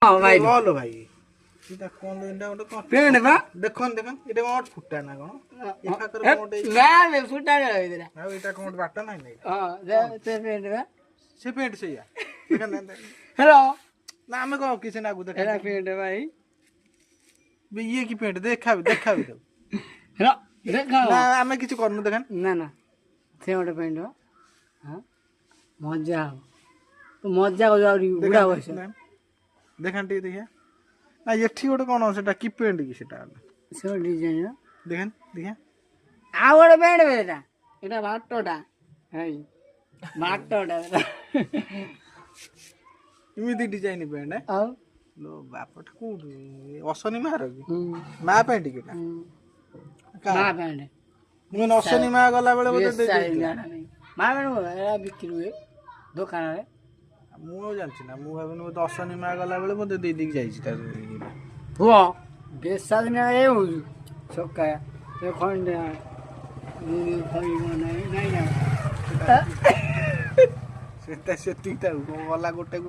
हाँ भाई बोलो भाई इटा कोन इटा गोटे कोन पेंट बा देखन देखन इटा कोन फुटा ना कोन इटा कर कोन ना बे फुटा रे इधर आ इटा कोन बाटा ना नहीं हां से पेंट बा से पेंट से या देखन हेलो ना हमें को किसी ना गुदे एरा पेंट है भाई बे ये की पेंट देखा भी तो हेलो देखा ना हमें किछ करनु देखन ना ना से गोटे पेंट बा हां मजा तो मजा को जाउरी उड़ा बस देखन टी देखिए ना एठी गोटे कोन सेटा की पेंट की सेटा से डिजाइन ना देखन देखिए आ गोटे पेंट बेटा एटा बाटोटा हाय बाटोटा इमिति डिजाइन पेंट है आओ लो बापट को असनी मार की मा पेंट कीटा मा पेंट मुन असनी मा गला बेले बोते दे मा पेंट एरा बिक्री हुए दुकान रे मु जानछि ना मु भाबनु बोते असनी मा गला बेले बोते दे दी जाई ता हुआ बेसा दिन ए हो सका ए खंड नि खई नहीं ना सेता सेती ता गला गोटे